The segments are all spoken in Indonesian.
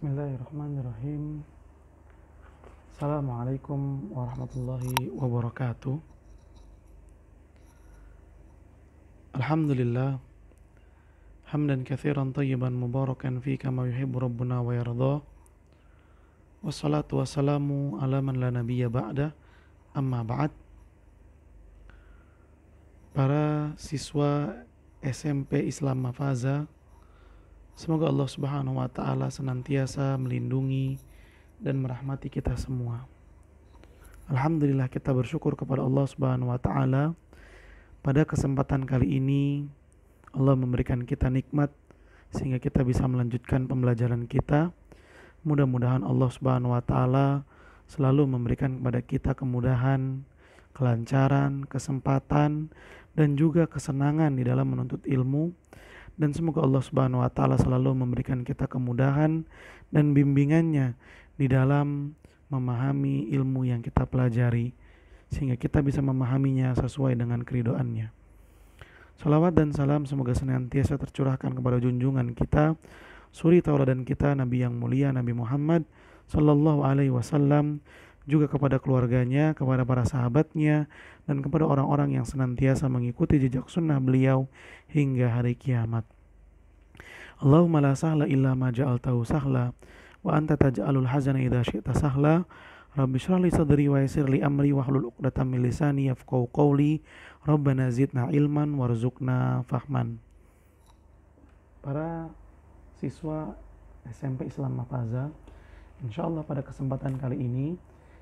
Bismillahirrahmanirrahim. Assalamualaikum warahmatullahi wabarakatuh. Alhamdulillah, hamdan katsiran tayyiban mubarakan fi kama yuhibbu rabbuna wa yarda. Wassalatu wassalamu ala man la nabiyya ba'da. Amma ba'd. Para siswa SMP Islam Mafaza, semoga Allah Subhanahu wa taala senantiasa melindungi dan merahmati kita semua. Alhamdulillah, kita bersyukur kepada Allah Subhanahu wa taala. Pada kesempatan kali ini Allah memberikan kita nikmat sehingga kita bisa melanjutkan pembelajaran kita. Mudah-mudahan Allah Subhanahu wa taala selalu memberikan kepada kita kemudahan, kelancaran, kesempatan dan juga kesenangan di dalam menuntut ilmu. Dan semoga Allah Subhanahu wa taala selalu memberikan kita kemudahan dan bimbingannya di dalam memahami ilmu yang kita pelajari, sehingga kita bisa memahaminya sesuai dengan keridhoannya. Salawat dan salam semoga senantiasa tercurahkan kepada junjungan kita, suri tauladan kita, Nabi yang mulia, Nabi Muhammad Sallallahu Alaihi Wasallam, juga kepada keluarganya, kepada para sahabatnya, dan kepada orang-orang yang senantiasa mengikuti jejak sunnah beliau hingga hari kiamat. Allahumma la sahla illa ma ja'altahu sahla, wa anta taj'alul hazana idza syi'ta sahla. Rabbi shrah li sadri wa yassir li amri wahlul 'uqdatam min lisani yafqahu qawli. Rabbana zidna ilman warzuqna fahman. Para siswa SMP Islam Mafaza, insyaallah pada kesempatan kali ini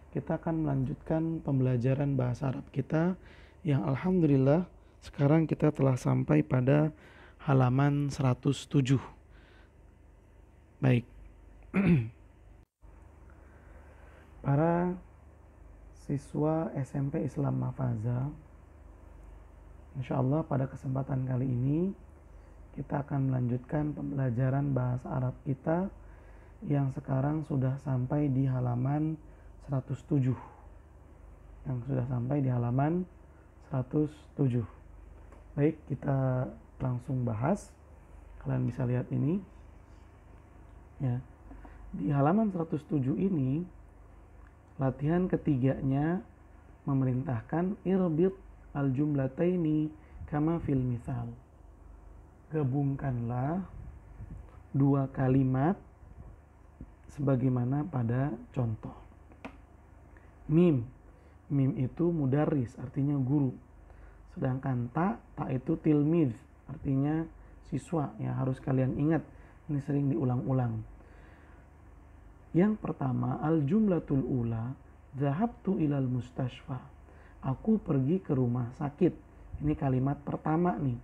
kita akan melanjutkan pembelajaran bahasa Arab kita yang alhamdulillah sekarang kita telah sampai pada halaman 107. Baik. Para siswa SMP Islam Mafaza, insyaallah pada kesempatan kali ini kita akan melanjutkan pembelajaran bahasa Arab kita yang sekarang sudah sampai di halaman 107. Yang sudah sampai di halaman 107. Baik, kita langsung bahas. Kalian bisa lihat ini. Ya. Di halaman 107 ini latihan ketiganya memerintahkan irbit al-jumlataini kama fil misal. Gabungkanlah dua kalimat sebagaimana pada contoh. Mim itu mudarris, artinya guru. Sedangkan ta itu tilmid, artinya siswa. Ya, harus kalian ingat, ini sering diulang-ulang. Yang pertama, al-jumlatul ula, zahabtu ilal mustashfa. Aku pergi ke rumah sakit. Ini kalimat pertama nih.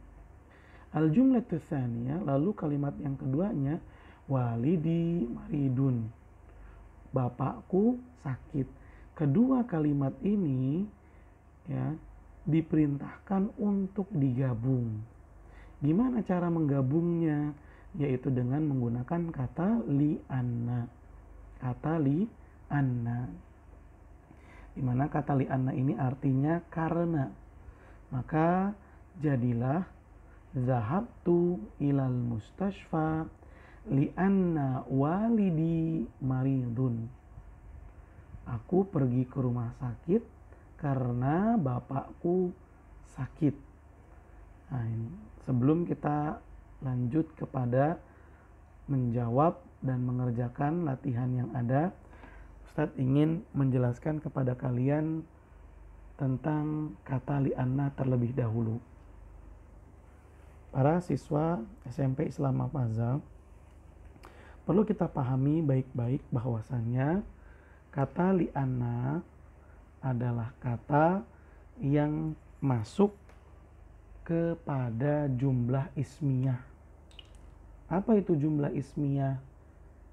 Al-jumlatul tsaniyah, lalu kalimat yang keduanya, walidi maridun. Bapakku sakit. Kedua kalimat ini ya diperintahkan untuk digabung. Gimana cara menggabungnya? Yaitu dengan menggunakan kata li'anna. Kata li'anna. Dimana kata li'anna ini artinya karena. Maka jadilah zahabtu ilal mustashfa li'anna walidi maridun. Aku pergi ke rumah sakit karena bapakku sakit. Nah, sebelum kita lanjut kepada menjawab dan mengerjakan latihan yang ada, Ustadz ingin menjelaskan kepada kalian tentang kata li'anna terlebih dahulu. Para siswa SMP Islam Mafaza, perlu kita pahami baik-baik bahwasannya kata li'anna adalah kata yang masuk kepada jumlah ismiyah. Apa itu jumlah ismiyah?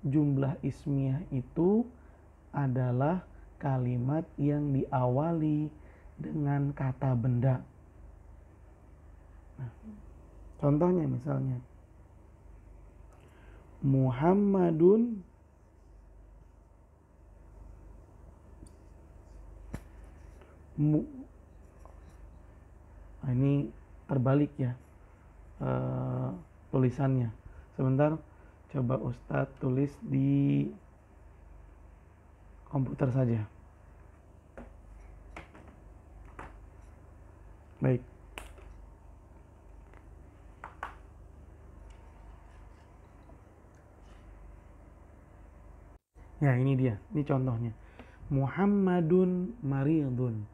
Jumlah ismiyah itu adalah kalimat yang diawali dengan kata benda. Nah, contohnya misalnya Muhammadun nah, ini terbalik ya tulisannya. Sebentar, Coba Ustadz tulis di komputer saja. Baik. Ya, ini dia. Ini contohnya. Muhammadun maridun.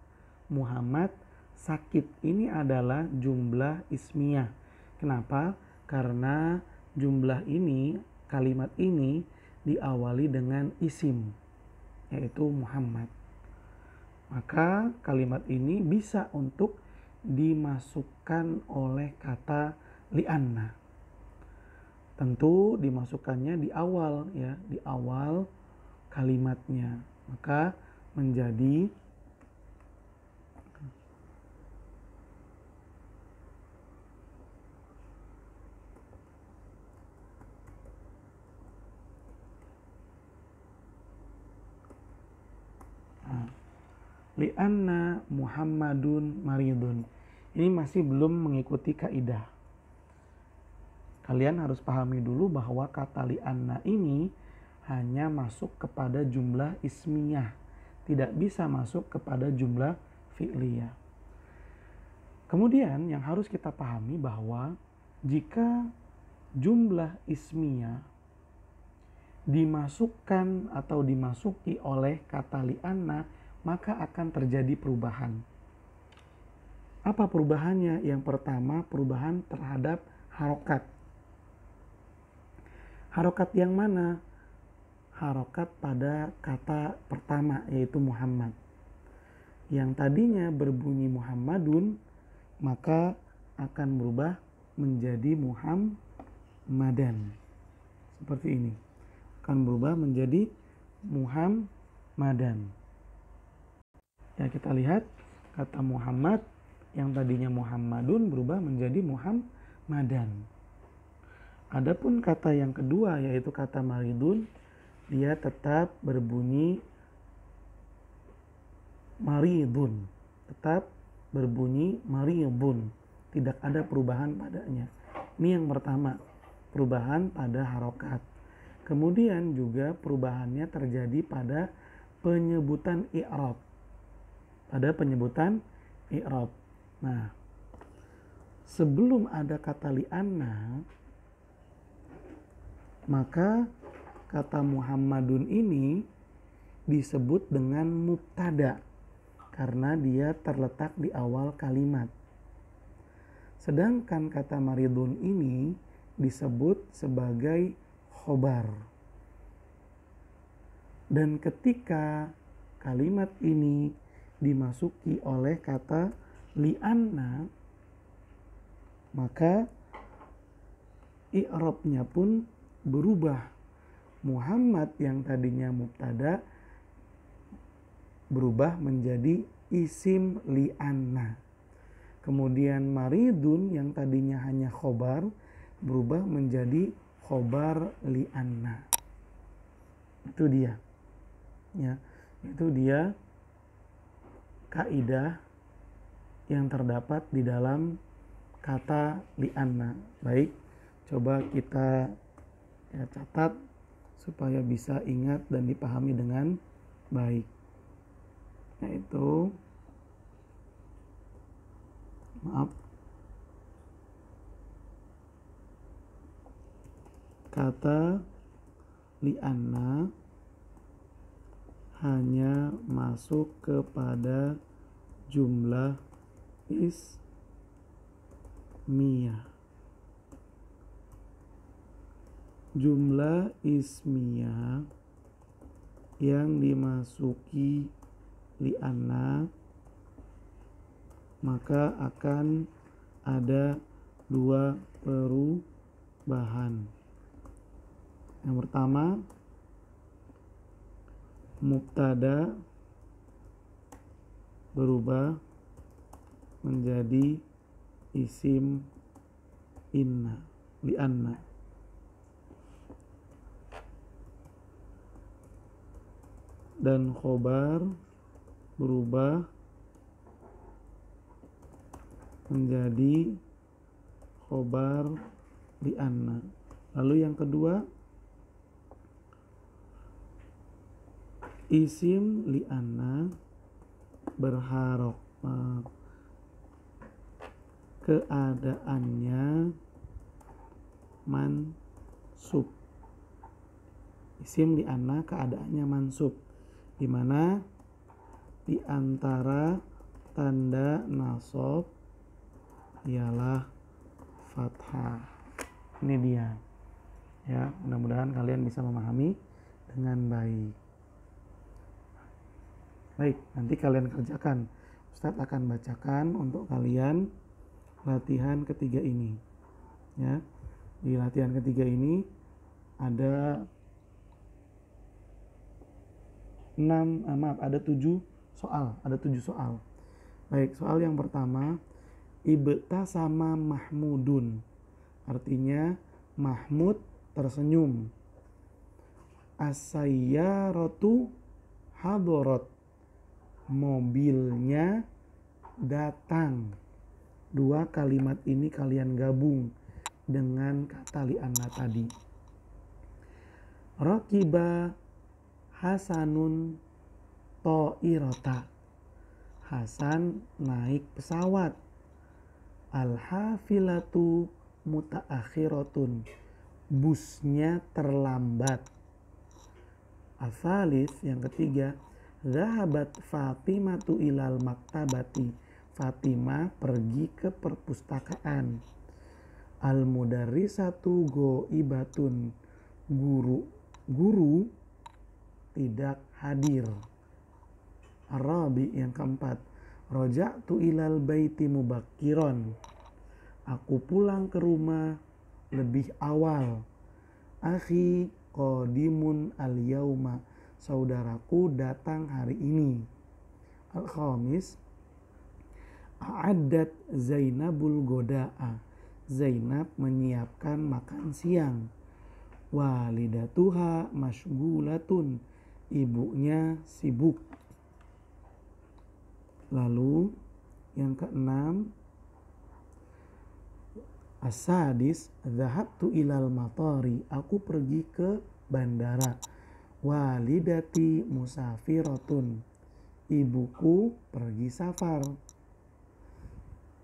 Muhammad sakit. Ini adalah jumlah ismiyah. Kenapa? Karena jumlah ini, kalimat ini diawali dengan isim, yaitu Muhammad. Maka kalimat ini bisa untuk dimasukkan oleh kata li'anna. Tentu dimasukkannya di awal, ya, di awal kalimatnya. Maka menjadi li'anna Muhammadun maridun. Ini masih belum mengikuti kaidah. Kalian harus pahami dulu bahwa kata li'anna ini hanya masuk kepada jumlah ismiyah, tidak bisa masuk kepada jumlah fi'liyah. Kemudian yang harus kita pahami bahwa jika jumlah ismiyah dimasukkan atau dimasuki oleh kata li'anna, maka akan terjadi perubahan. Apa perubahannya? Yang pertama, perubahan terhadap harokat. Harokat yang mana? Harokat pada kata pertama, yaitu Muhammad. Yang tadinya berbunyi Muhammadun, maka akan berubah menjadi Muhammadan. Seperti ini. Akan berubah menjadi Muhammadan. Ya, kita lihat kata Muhammad yang tadinya Muhammadun berubah menjadi Muhammadan. Adapun kata yang kedua, yaitu kata maridun, dia tetap berbunyi maridun, tetap berbunyi maridun, tidak ada perubahan padanya. Ini yang pertama, perubahan pada harokat. Kemudian juga perubahannya terjadi pada penyebutan i'rab. Pada penyebutan i'rab. Nah, sebelum ada kata li'anna, maka kata Muhammadun ini disebut dengan mubtada karena dia terletak di awal kalimat. Sedangkan kata maridun ini disebut sebagai khobar. Dan ketika kalimat ini dimasuki oleh kata li'anna, maka i'rabnya pun berubah. Muhammad yang tadinya mubtada berubah menjadi isim li'anna. Kemudian maridun yang tadinya hanya khobar berubah menjadi khobar li'anna. Itu dia. Ya, itu dia kaidah yang terdapat di dalam kata li'anna. Baik, coba kita catat supaya bisa ingat dan dipahami dengan baik. Yaitu kata li'anna hanya masuk kepada jumlah ismiyah. Jumlah ismiyah yang dimasuki li'anna, maka akan ada dua perubahan. Yang pertama, mubtada berubah menjadi isim inna, li'anna. Dan khobar berubah menjadi khobar li'anna. Lalu yang kedua, Isim li'anna berharok keadaannya mansub. Isim li'anna keadaannya mansub, di mana di antara tanda nasab ialah fathah. Ini dia. Ya, mudah-mudahan kalian bisa memahami dengan baik. Baik, nanti kalian kerjakan. Ustadz akan bacakan untuk kalian latihan ketiga ini. Ya, di latihan ketiga ini ada 7 soal. Ada 7 soal. Baik, soal yang pertama, ibtasama Mahmudun. Artinya Mahmud tersenyum. As-sayyaratu hadarat. Mobilnya datang. 2 kalimat ini kalian gabung dengan kata li'anna tadi. Raqiba Hasanun ta'irata. Hasan naik pesawat. Al-hafilatu mutaakhiratun. Busnya terlambat. Asalis yang ketiga, zahabat Fatimatu ilal maktabati. Fatimah pergi ke perpustakaan. Al-mudarrisatu goibatun. Guru tidak hadir. Arabi yang keempat, roja'tu ilal baiti mubakkiron. Aku pulang ke rumah lebih awal. Akhi qadimun al-yauma. Saudaraku datang hari ini. Al-khamis, a'addat Zainabul goda'a. Zainab menyiapkan makan siang. Walidatuha masygulatun. Ibunya sibuk. Lalu yang keenam, as-sadis, dhahabtu ilal matari. Aku pergi ke bandara. Walidati musafiratun. Ibuku pergi safar.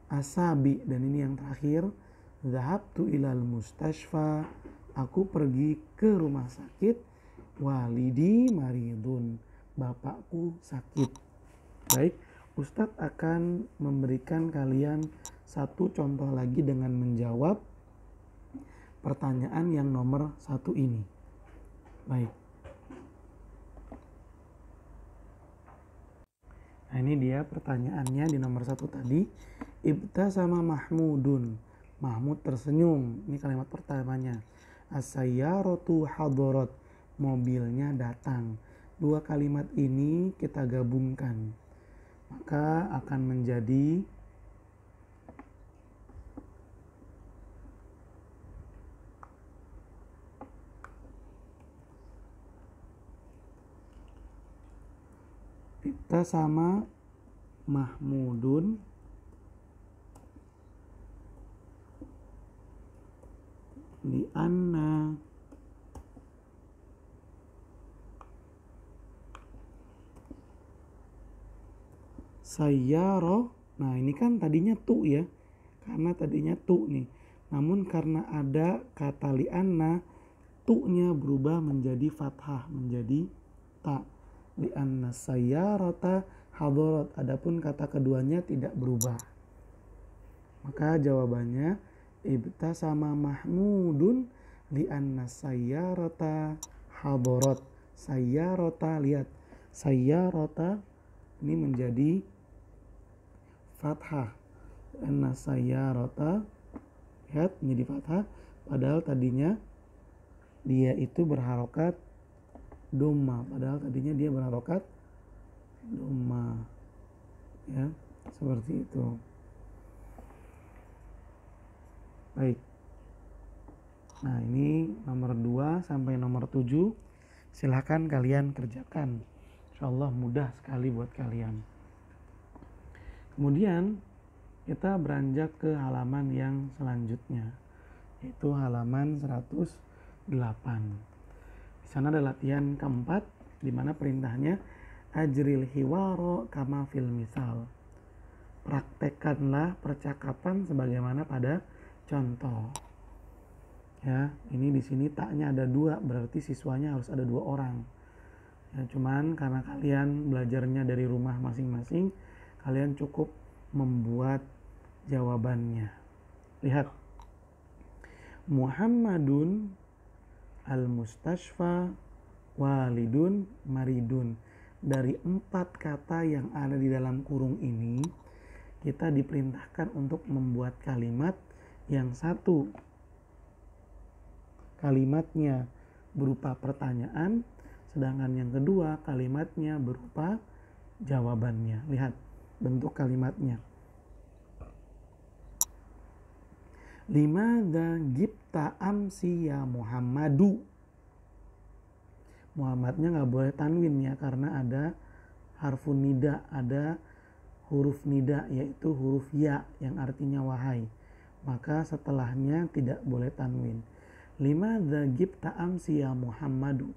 Asabi, dan ini yang terakhir, dhahabtu ilal mustashfa. Aku pergi ke rumah sakit. Walidi maridun. Bapakku sakit. Baik, Ustadz akan memberikan kalian satu contoh lagi dengan menjawab pertanyaan yang nomor 1 ini. Baik. Nah, ini dia pertanyaannya di nomor 1 tadi. Ibtasama Mahmudun. Mahmud tersenyum. Ini kalimat pertamanya. As-sayyaratu hadarat. Mobilnya datang. 2 kalimat ini kita gabungkan. Maka akan menjadi ibtasama Mahmudun li'anna sayyara. Nah, ini kan tadinya tu ya. Karena tadinya tu nih. Namun karena ada kata li'anna, tu-nya berubah menjadi fathah, menjadi ta. Li'anna sayyarata hadarat. Adapun kata keduanya tidak berubah. Maka jawabannya ibtasama Mahmudun li'anna sayyarata hadarat. Sayyarata, lihat. Sayyarata ini menjadi fathah. Li'anna sayyarata, lihat, menjadi fathah. Padahal tadinya dia itu berharokat dhamma. Padahal tadinya dia berharokat dhamma. Ya, seperti itu. Baik. Nah, ini nomor 2 sampai nomor 7. Silahkan kalian kerjakan. Insyaallah mudah sekali buat kalian. Kemudian kita beranjak ke halaman yang selanjutnya, yaitu halaman 108. Di sana ada latihan keempat, di mana perintahnya ajril hiwaro kama fil misal. Praktekkanlah percakapan sebagaimana pada contoh. Ya, ini di sini taknya ada 2, berarti siswanya harus ada 2 orang. Ya, cuman karena kalian belajarnya dari rumah masing-masing, kalian cukup membuat jawabannya. Lihat. Muhammadun al-mustashfa walidun maridun. Dari 4 kata yang ada di dalam kurung ini, kita diperintahkan untuk membuat kalimat yang satu kalimatnya berupa pertanyaan, sedangkan yang kedua kalimatnya berupa jawabannya. Lihat bentuk kalimatnya. Limadza gibta amsi ya Muhammadu. Muhammadnya nggak boleh tanwin ya, karena ada harfun nida, ada huruf nida yaitu huruf ya yang artinya wahai. Maka setelahnya tidak boleh tanwin. Limadza gibta amsi ya Muhammadu.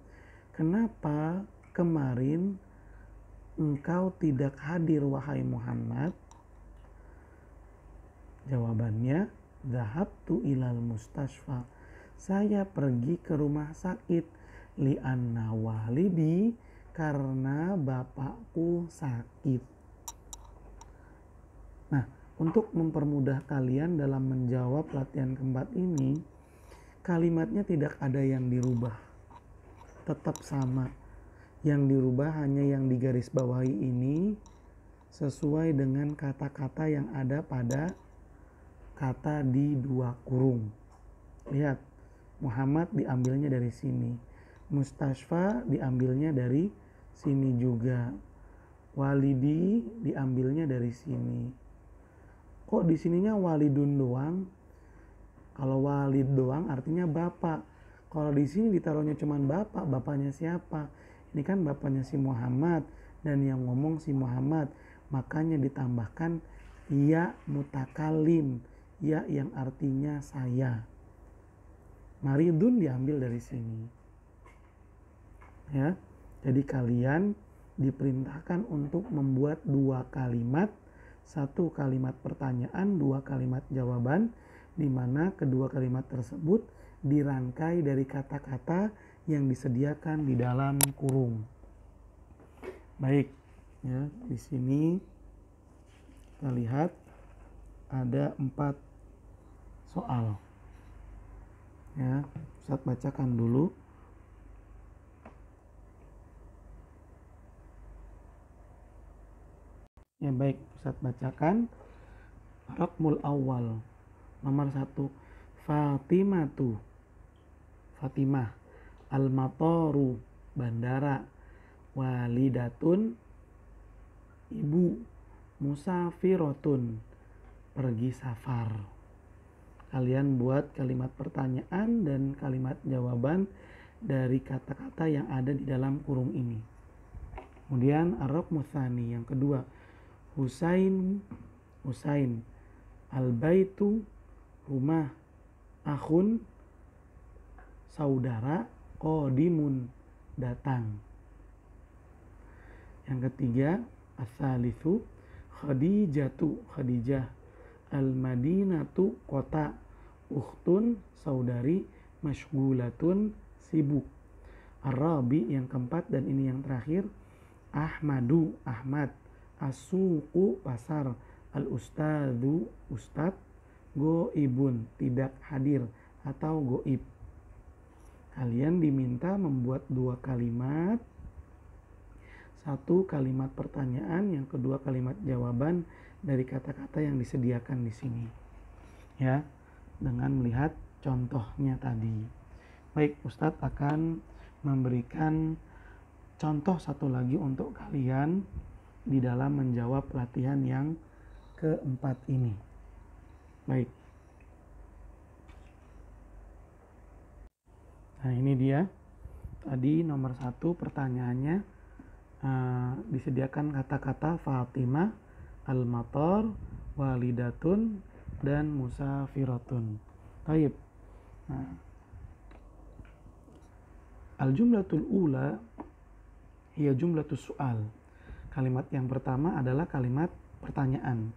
Kenapa kemarin engkau tidak hadir wahai Muhammad? Jawabannya, dhahabtu ilal mustashfa. Saya pergi ke rumah sakit. Li'anna walidi, karena bapakku sakit. Nah, untuk mempermudah kalian dalam menjawab latihan keempat ini, kalimatnya tidak ada yang dirubah. Tetap sama. Yang dirubah hanya yang digarisbawahi ini sesuai dengan kata-kata yang ada pada kata di 2 kurung. Lihat, Muhammad diambilnya dari sini. Mustashfa diambilnya dari sini juga. Walidi diambilnya dari sini. Kok di sininya walidun doang? Kalau walid doang artinya bapak. Kalau di sini ditaruhnya cuman bapak, bapaknya siapa? Ini kan bapaknya si Muhammad dan yang ngomong si Muhammad. Makanya ditambahkan ya mutakalim, ya yang artinya saya. Maridun diambil dari sini. Ya, jadi kalian diperintahkan untuk membuat 2 kalimat, 1 kalimat pertanyaan, 2 kalimat jawaban, di mana kedua kalimat tersebut dirangkai dari kata-kata yang disediakan di dalam kurung. Baik, ya, di sini kita lihat ada 4 soal. Ya, Ustaz bacakan dulu. Ya baik, Ustaz bacakan. Raqmul awal. Nomor 1. Fatimah. Al-mataru, bandara. Walidatun, ibu. Musafirotun, pergi safar. Kalian buat kalimat pertanyaan dan kalimat jawaban dari kata-kata yang ada di dalam kurung ini. Kemudian ar-raqmu tsani, yang kedua. Husain, al-baitu, rumah, akhun, saudara, qadimun, datang. Yang ketiga, as-salisu, Khadijah, al-madinatu, kota, ukhtun, saudari, masygulatun, sibuk. Ar-rabi, yang keempat dan ini yang terakhir, Ahmadu, Ahmad, as-suqu, pasar, al-ustadzu, ustad, goibun, tidak hadir atau goib. Kalian diminta membuat 2 kalimat, 1 kalimat pertanyaan, yang kedua kalimat jawaban dari kata-kata yang disediakan di sini. Ya, dengan melihat contohnya tadi. Baik, Ustadz akan memberikan contoh satu lagi untuk kalian di dalam menjawab latihan yang keempat ini. Baik. Nah ini dia. Tadi nomor 1 pertanyaannya disediakan kata-kata Fatimah, al-matar, walidatun, dan musafiratun. Baik. Nah, al-jumlatul ula hiya jumlatus su'al. Kalimat yang pertama adalah kalimat pertanyaan.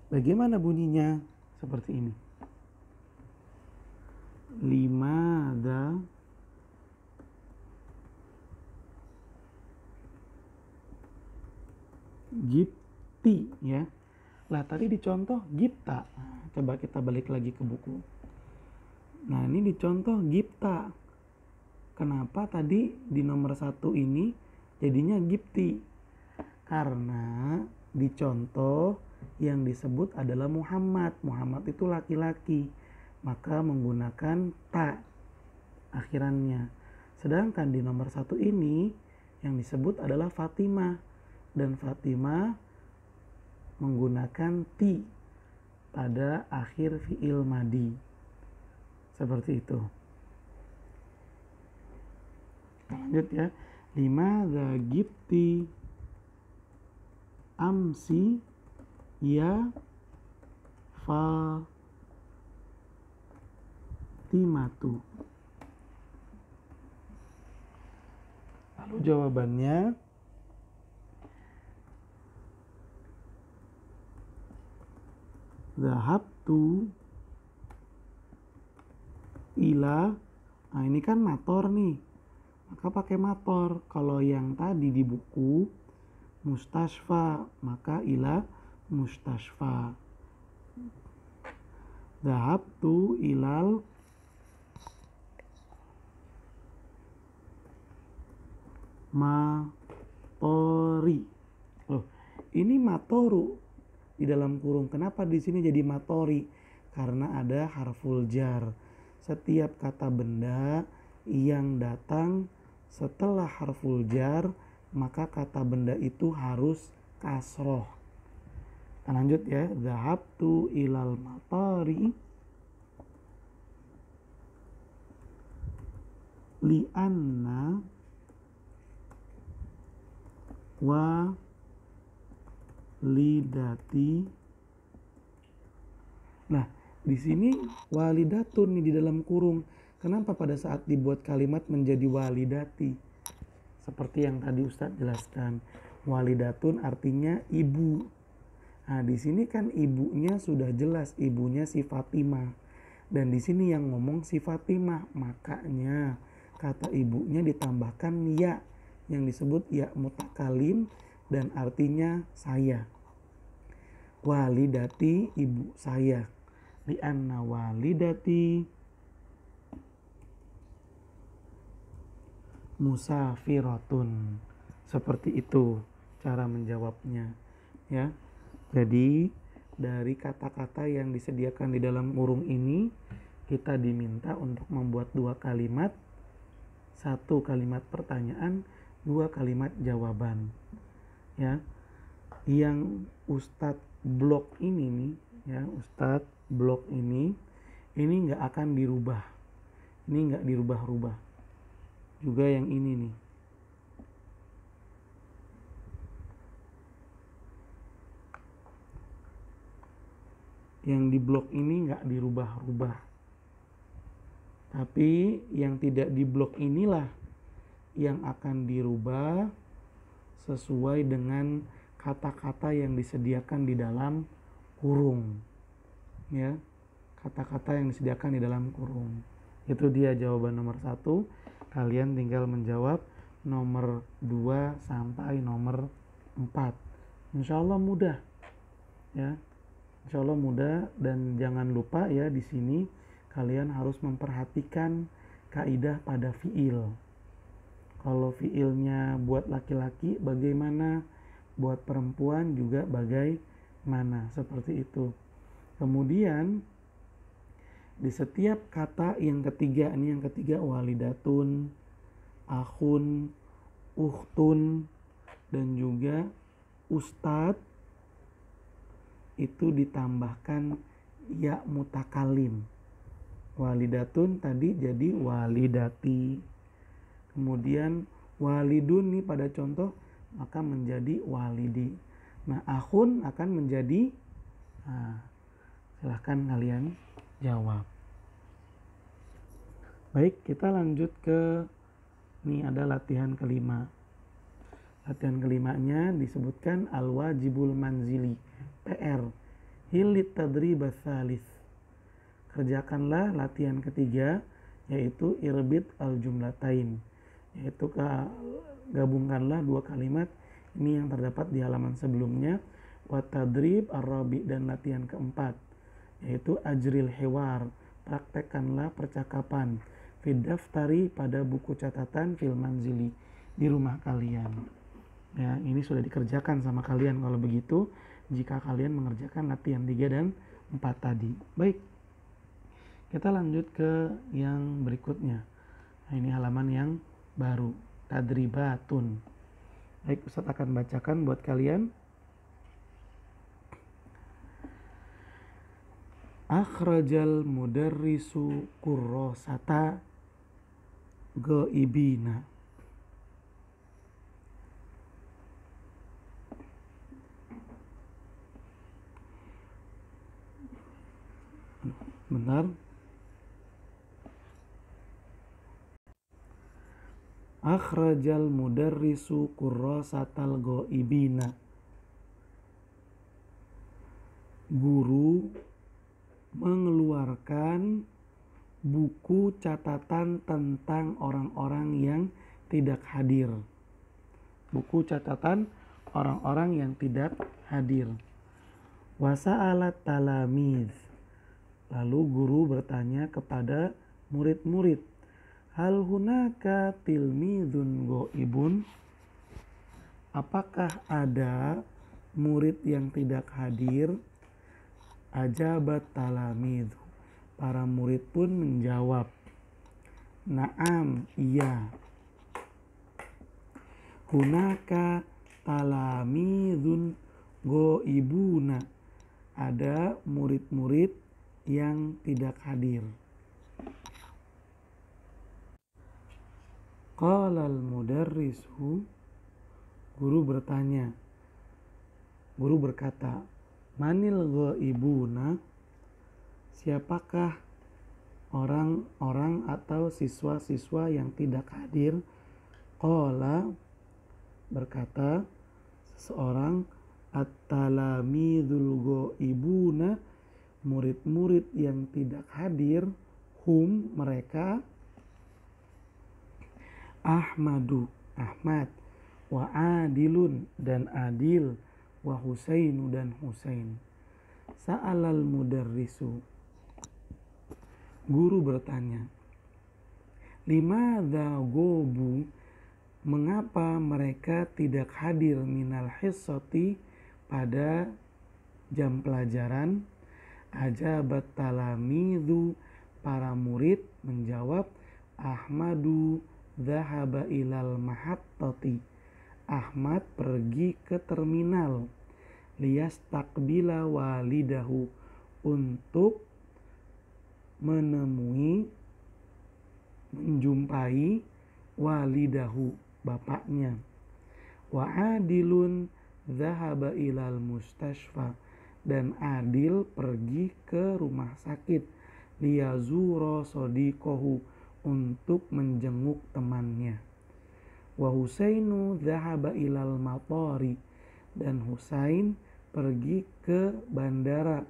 Bagaimana bunyinya? Seperti ini. Limadha gipti, ya. Lah tadi dicontoh gipta. Coba kita balik lagi ke buku. Nah ini dicontoh gipta. Kenapa tadi di nomor 1 ini jadinya gipti? Karena dicontoh yang disebut adalah Muhammad. Muhammad itu laki-laki, maka menggunakan ta akhirannya. Sedangkan di nomor 1 ini yang disebut adalah Fatimah, dan Fatimah menggunakan ti pada akhir fi'il madi. Seperti itu. Lanjut ya. Limadha gipti amsi ya Fatimatu. Lalu jawabannya Dhahabtu ila. Nah ini kan mator nih, maka pakai mator. Kalau yang tadi di buku mustasfa, maka ila mustasfa. Dhahabtu ilal matori. Loh, ini matoru di dalam kurung. Kenapa di sini jadi matori? Karena ada harful jar. Setiap kata benda yang datang setelah harful jar, maka kata benda itu harus kasroh. Kita lanjut ya. Dhahabtu ilal matori li'anna walidati. Nah, di sini walidatun nih di dalam kurung. Kenapa pada saat dibuat kalimat menjadi walidati? Seperti yang tadi Ustadz jelaskan. Walidatun artinya ibu. Nah, di sini kan ibunya sudah jelas, ibunya si Fatimah. Dan di sini yang ngomong si Fatimah, makanya kata ibunya ditambahkan ya, yang disebut ya mutakalim dan artinya saya. Walidati, ibu saya. Li'anna walidati musafiratun. Seperti itu cara menjawabnya, ya. Jadi dari kata-kata yang disediakan di dalam kurung ini, kita diminta untuk membuat 2 kalimat, 1 kalimat pertanyaan, 2 kalimat jawaban, ya. Yang Ustadz blok ini nih, ya, Ustadz blok ini nggak akan dirubah, ini nggak dirubah-rubah. Juga yang ini nih, yang di blok ini nggak dirubah-rubah. Tapi yang tidak di blok inilah yang akan dirubah sesuai dengan kata-kata yang disediakan di dalam kurung, ya, kata-kata yang disediakan di dalam kurung. Itu dia jawaban nomor 1. Kalian tinggal menjawab nomor 2 sampai nomor 4. Insya Allah mudah, ya. Insya Allah mudah, dan jangan lupa ya, di sini kalian harus memperhatikan kaidah pada fiil. Kalau fiilnya buat laki-laki bagaimana, buat perempuan juga bagaimana, seperti itu. Kemudian di setiap kata yang ketiga, ini yang ketiga, walidatun, akhun, ukhtun, dan juga ustadz, itu ditambahkan ya mutakalim. Walidatun tadi jadi walidati. Kemudian walidun nih pada contoh maka menjadi walidi. Nah, akhun akan menjadi, silahkan kalian jawab. Baik, kita lanjut ke Ini ada latihan kelima. Latihan kelimanya disebutkan al-wajibul manzili, PR. Hilit tadrib tsalis. Kerjakanlah latihan ketiga, yaitu irbit al-jumlatain, yaitu gabungkanlah dua kalimat ini yang terdapat di halaman sebelumnya. Wa tadrib ar-rabi, dan latihan keempat, yaitu ajril hewar, praktekkanlah percakapan, fid daftari, pada buku catatan, fil manzili, di rumah kalian. Ya, ini sudah dikerjakan sama kalian kalau begitu, jika kalian mengerjakan latihan 3 dan 4 tadi. Baik, kita lanjut ke yang berikutnya. Nah, ini halaman yang baru, tadribatun. Baik, Ustaz akan bacakan buat kalian. Akhrajal mudarrisu kurrosata ghaibina. Benar. Akhrajal mudarrisu kurrasatal ghaibina. Guru mengeluarkan buku catatan tentang orang-orang yang tidak hadir. Buku catatan orang-orang yang tidak hadir. Wasa'alat talamiz. Lalu guru bertanya kepada murid-murid, hal hunaka tilmidun ghaibun? Apakah ada murid yang tidak hadir? Ajabat talamidhu. Para murid pun menjawab, na'am, iya. Hunaka talamidun ghaibuna. Ada murid-murid yang tidak hadir. Qalal mudarrisu. Guru berkata, manil ghaibuna? Siapakah orang-orang atau siswa-siswa yang tidak hadir? Qala, berkata seseorang, at-talamidul ghaibuna, murid-murid yang tidak hadir, hum, mereka, Ahmadu, Ahmad, wa Adilun, dan Adil, wa Husainu, dan Husain. Sa'alal mudarrisu. Guru bertanya, limadza ghabu? Mengapa mereka tidak hadir minal hissati, pada jam pelajaran? Ajabat talamidhu. Para murid menjawab, Ahmadu dhahaba ilal mahattati. Ahmad pergi ke terminal. Liyastaqbila walidahu. Untuk menjumpai walidahu, bapaknya. Wa Adilun dhahaba ilal mustashfa. Dan Adil pergi ke rumah sakit. Liyazura sodiqohu. Untuk menjenguk temannya. Wa Husainu dhahaba ilal matari. Dan Husain pergi ke bandara.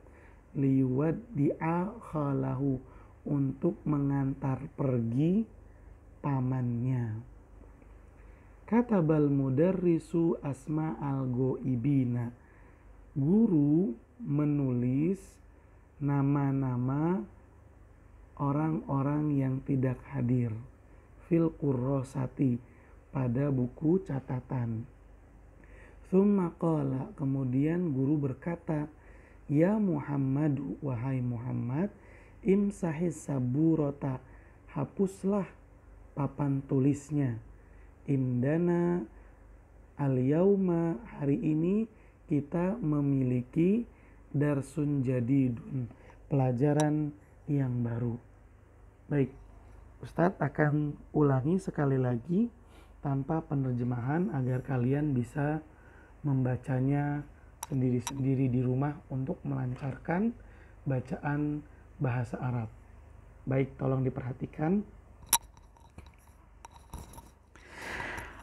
Liwaddi'a khalahu. Untuk mengantar pergi pamannya. Katabal mudarrisu asma'al ghaibina. Guru menulis nama-nama orang-orang yang tidak hadir, fil kurrosati, pada buku catatan. Tsumma qala, kemudian guru berkata, ya Muhammadu, wahai Muhammad, imsahis saburota, hapuslah papan tulisnya. Indana al-yauma, hari ini kita memiliki darsun jadidun, pelajaran yang baru. Baik, Ustadz akan ulangi sekali lagi tanpa penerjemahan agar kalian bisa membacanya sendiri-sendiri di rumah untuk melancarkan bacaan bahasa Arab. Baik, tolong diperhatikan.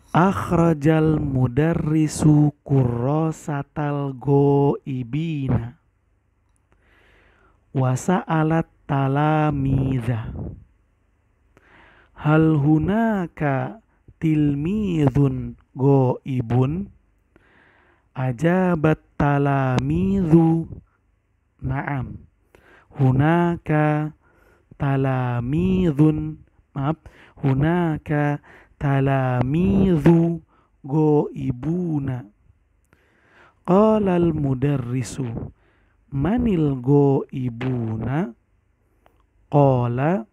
Akhrajal mudarrisu kurrasatal goibina wasa'alat talamidha hal hunaka tilmidhun goibun ajabat talamidhu na'am hunaka talamidhun hunaka talamidhu goibuna qalal mudarrisu manil goibuna qala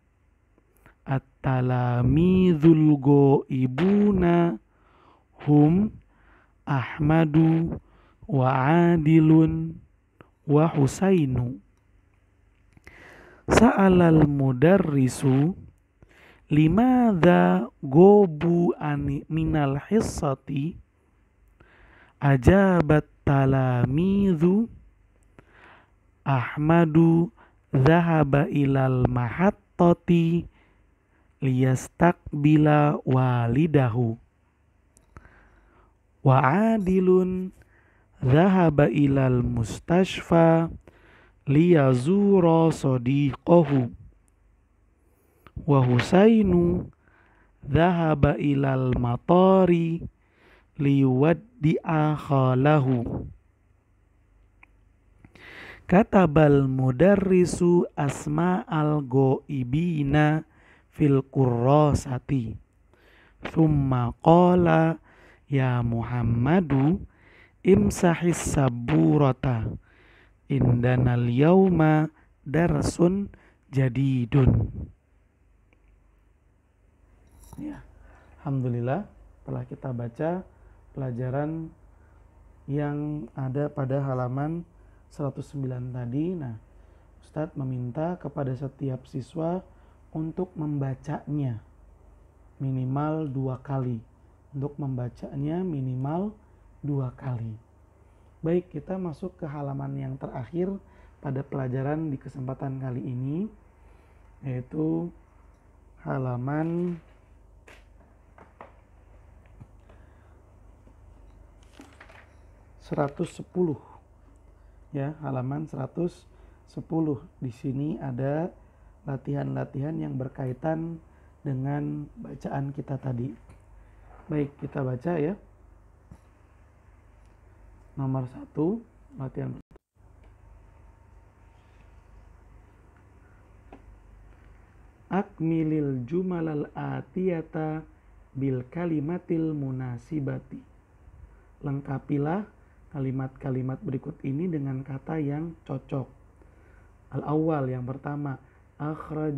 at-talamidhul goibuna hum Ahmadu wa Adilun wa Husainu. Sa'alal mudarrisu limadha gobu minal hissati ajabat talamidhu Ahmadu dhahaba ilal mahattati liyastakbila walidahu wa Adilun dhahaba ilal mustashfa liyazura sadiqahu wa Husainu dhahaba ilal matari liwaddi'a khalahu. Katabal mudarrisu asma'al goibina fil kurrasati thumma qala ya Muhammadu imsahis saburata indanal yauma darsun jadidun. Ya, alhamdulillah telah kita baca pelajaran yang ada pada halaman 109 tadi. Nah, Ustadz meminta kepada setiap siswa untuk membacanya minimal 2 kali. Untuk membacanya minimal 2 kali. Baik, kita masuk ke halaman yang terakhir pada pelajaran di kesempatan kali ini, yaitu halaman 110. Ya, halaman 110. Di sini ada latihan-latihan yang berkaitan dengan bacaan kita tadi. Baik, kita baca ya. Nomor 1, latihan. Akmilil jumalal atiyata bil kalimatil munasibati. Lengkapilah kalimat-kalimat berikut ini dengan kata yang cocok. Al-awwal, yang pertama, akhraj